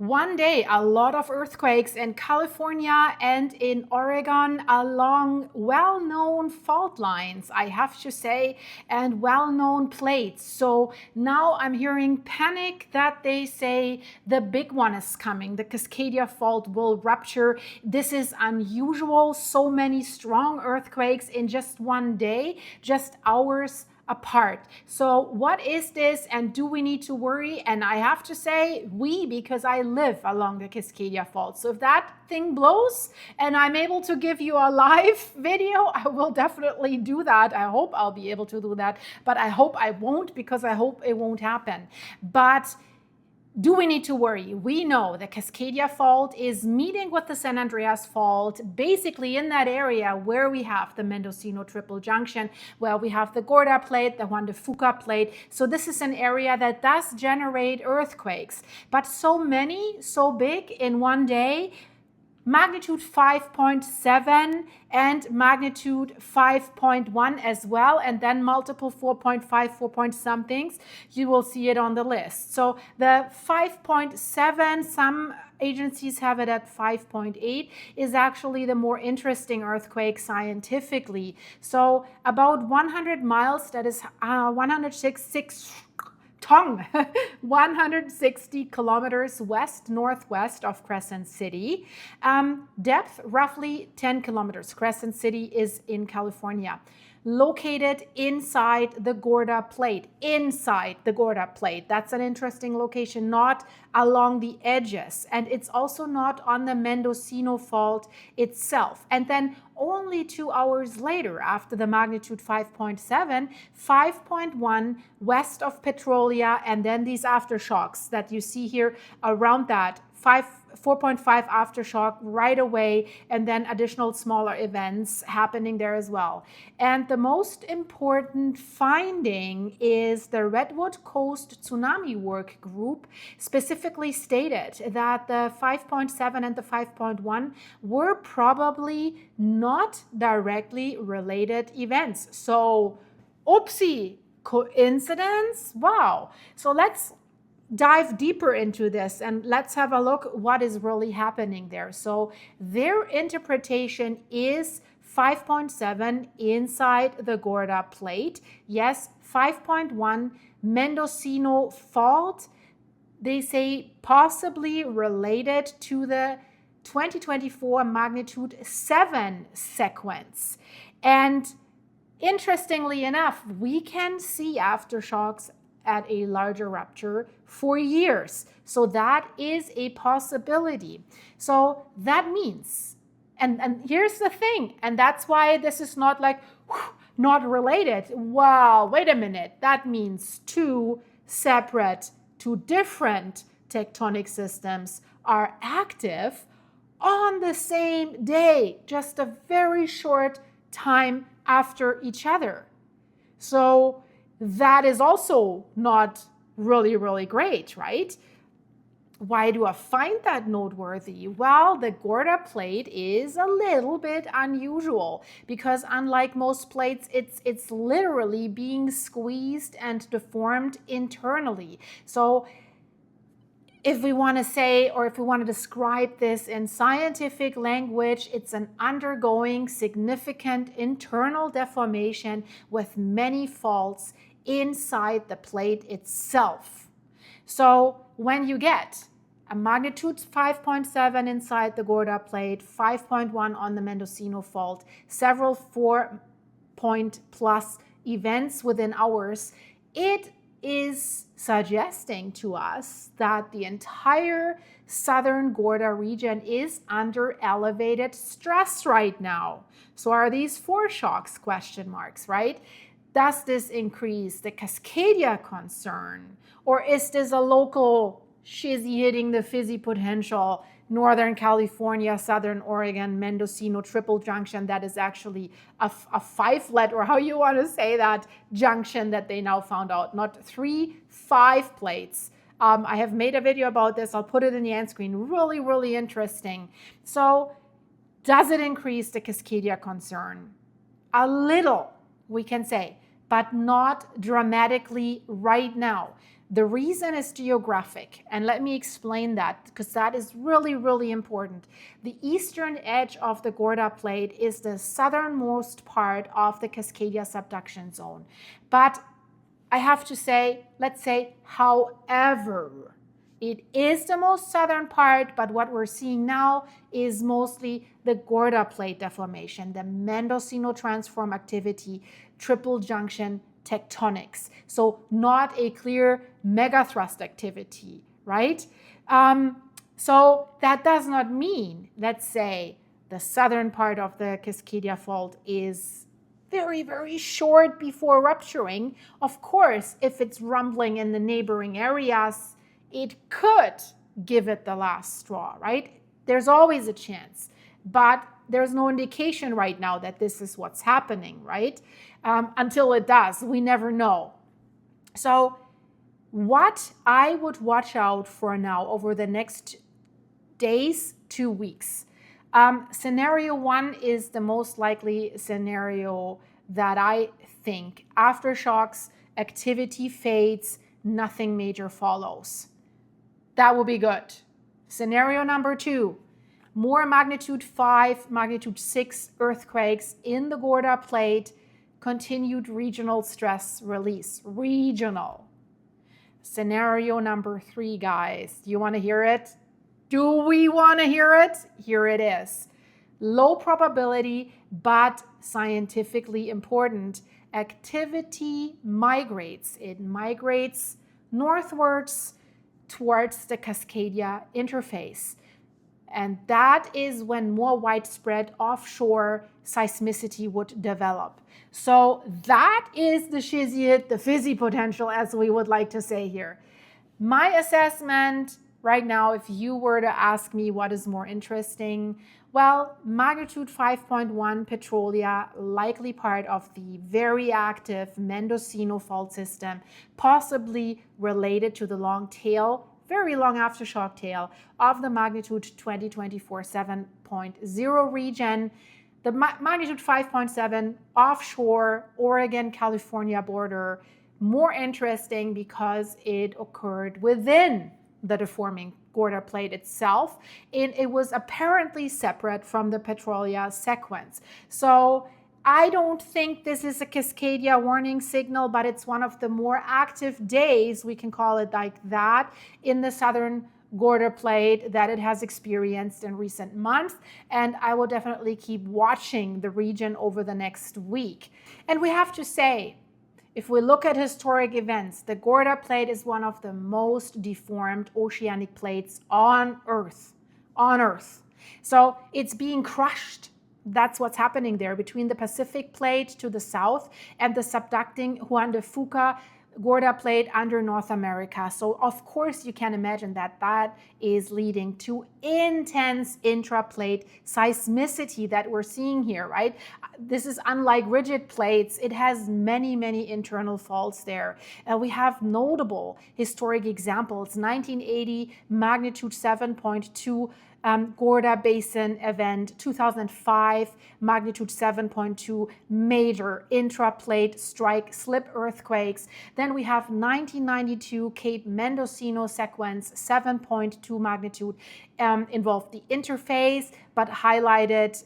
One day, a lot of earthquakes in California and in Oregon along well-known fault lines, I have to say, and well-known plates. So now I'm hearing panic that they say the big one is coming. The Cascadia fault will rupture. This is unusual. So many strong earthquakes in just one day, just hours apart. So what is this, and do we need to worry? And I have to say because I live along the Cascadia fault. So if that thing blows and I'm able to give you a live video, I will definitely do that. I hope I'll be able to do that, but I hope I won't, because I hope it won't happen. But do we need to worry? We know the Cascadia fault is meeting with the San Andreas fault, basically in that area where we have the Mendocino Triple Junction, where we have the Gorda plate, the Juan de Fuca plate. So this is an area that does generate earthquakes, but so many, so big in one day. Magnitude 5.7 and magnitude 5.1 as well, and then multiple 4.5, 4 point somethings. You will see it on the list. So the 5.7, some agencies have it at 5.8, is actually the more interesting earthquake scientifically. So about 100 miles, that is 160 kilometers west-northwest of Crescent City. Depth, roughly 10 kilometers. Crescent City is in California. Located inside the Gorda plate. Inside the Gorda plate. That's an interesting location, not along the edges. And it's also not on the Mendocino fault itself. And then only 2 hours later, after the magnitude 5.7, 5.1 west of Petrolia, and then these aftershocks that you see here around that, 4.5 aftershock right away, and then additional smaller events happening there as well. And the most important finding is the Redwood Coast Tsunami Work Group specifically stated that the 5.7 and the 5.1 were probably not directly related events. So, oopsie, coincidence? Wow. So let's dive deeper into this and let's have a look what is really happening there. So their interpretation is 5.7 inside the Gorda plate. Yes, 5.1 Mendocino fault. They say possibly related to the 2024 magnitude 7 sequence. And interestingly enough, we can see aftershocks at a larger rupture for years. So that is a possibility. So that means, and here's the thing, and that's why this is not like, not related. Wow, wait a minute. That means two different tectonic systems are active on the same day, just a very short time after each other. So that is also not really, really great, right? Why do I find that noteworthy? Well, the Gorda plate is a little bit unusual because unlike most plates, it's literally being squeezed and deformed internally. So if we want to say, or if we want to describe this in scientific language, it's an undergoing significant internal deformation with many faults inside the plate itself. So when you get a magnitude 5.7 inside the Gorda plate, 5.1 on the Mendocino fault, several 4-point plus events within hours, it is suggesting to us that the entire southern Gorda region is under elevated stress right now. So are these foreshocks, question marks, right? Does this increase the Cascadia concern? Or is this a local shizzy hitting the fizzy potential, Northern California, Southern Oregon, Mendocino Triple Junction, that is actually a 5-let, or how you want to say that, junction that they now found out, not 3, 5 plates. I have made a video about this. I'll put it in the end screen. Really, really interesting. So does it increase the Cascadia concern? A little, we can say, but not dramatically right now. The reason is geographic, and let me explain that because that is really, really important. The eastern edge of the Gorda Plate is the southernmost part of the Cascadia subduction zone. But I have to say, let's say, however, it is the most southern part, but what we're seeing now is mostly the Gorda Plate deformation, the Mendocino transform activity, triple junction tectonics. So not a clear megathrust activity, right? So that does not mean, let's say, the southern part of the Cascadia fault is very, very short before rupturing. Of course, if it's rumbling in the neighboring areas, it could give it the last straw, right? There's always a chance, but there's no indication right now that this is what's happening, right? Until it does, we never know. So what I would watch out for now over the next days, 2 weeks. Scenario 1 is the most likely scenario that I think. Aftershocks, activity fades, nothing major follows. That will be good. Scenario number 2, more magnitude 5, magnitude 6 earthquakes in the Gorda Plate, continued regional stress release. Regional. Scenario number 3, guys. Do you want to hear it? Do we want to hear it? Here it is. Low probability, but scientifically important. Activity migrates. It migrates northwards towards the Cascadia interface. And that is when more widespread offshore seismicity would develop. So that is the shizzy, the fizzy potential, as we would like to say here. My assessment right now, if you were to ask me what is more interesting, well, magnitude 5.1 Petrolia, likely part of the very active Mendocino fault system, possibly related to the long tail, very long aftershock tail of the magnitude 2024 7.0 region. The magnitude 5.7 offshore Oregon, California border, more interesting because it occurred within the deforming Gorda Plate itself, and it was apparently separate from the Petrolia sequence. So I don't think this is a Cascadia warning signal, but it's one of the more active days, we can call it like that, in the southern Gorda Plate that it has experienced in recent months. And I will definitely keep watching the region over the next week. And we have to say, if we look at historic events, the Gorda Plate is one of the most deformed oceanic plates on Earth. So it's being crushed. That's what's happening there between the Pacific Plate to the south and the subducting Juan de Fuca Gorda Plate under North America. So of course you can imagine that that is leading to intense intraplate seismicity that we're seeing here, right? This is unlike rigid plates. It has many, many internal faults there. We have notable historic examples. 1980 magnitude 7.2 Gorda Basin event, 2005 magnitude 7.2 major intraplate strike slip earthquakes. Then we have 1992 Cape Mendocino sequence, 7.2 magnitude, involved the interface, but highlighted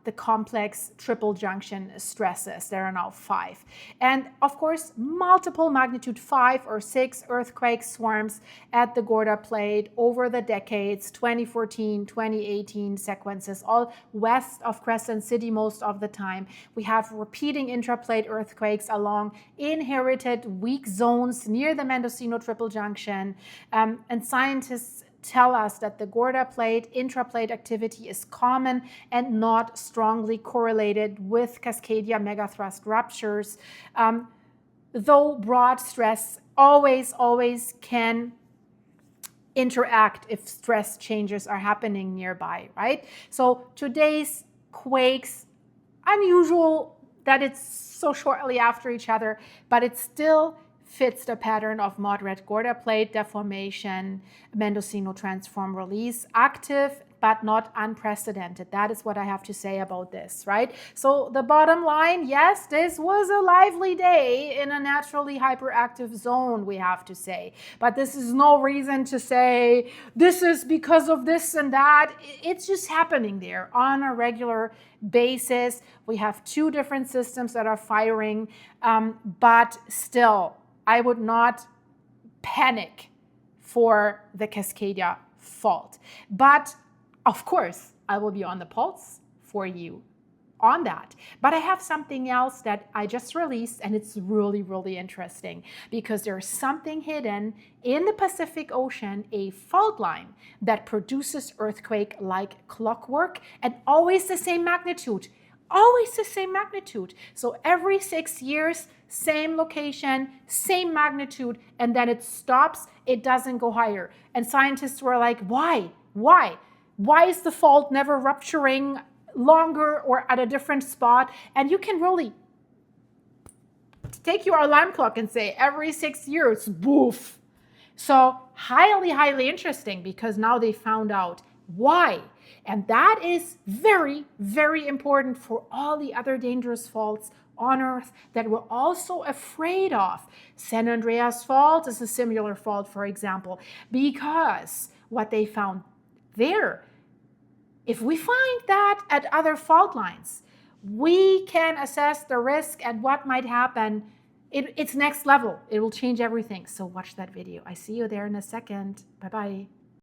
the complex triple junction stresses. There are now 5. And of course, multiple magnitude 5 or 6 earthquake swarms at the Gorda Plate over the decades, 2014, 2018 sequences, all west of Crescent City most of the time. We have repeating intraplate earthquakes along inherited weak zones near the Mendocino Triple Junction. And scientists tell us that the Gorda Plate intraplate activity is common and not strongly correlated with Cascadia megathrust ruptures, though broad stress always can interact if stress changes are happening nearby, right? So today's quakes, unusual that it's so shortly after each other, but it's still fits the pattern of moderate Gorda plate deformation, Mendocino transform release, active but not unprecedented. That is what I have to say about this, right? So the bottom line, yes, this was a lively day in a naturally hyperactive zone, we have to say. But this is no reason to say this is because of this and that. It's just happening there on a regular basis. We have two different systems that are firing, but still, I would not panic for the Cascadia fault. But of course, I will be on the pulse for you on that. But I have something else that I just released, and it's really, really interesting because there's something hidden in the Pacific Ocean, a fault line that produces earthquake like clockwork and always the same magnitude. Always the same magnitude. So every 6 years, same location, same magnitude, and then it stops, it doesn't go higher. And scientists were like, why? Why? Why is the fault never rupturing longer or at a different spot? And you can really take your alarm clock and say every 6 years, boof. So highly, highly interesting because now they found out why. And that is very, very important for all the other dangerous faults on Earth that we're also afraid of. San Andreas Fault is a similar fault, for example, because what they found there, if we find that at other fault lines, we can assess the risk and what might happen. It's next level. It will change everything. So watch that video. I see you there in a second. Bye-bye.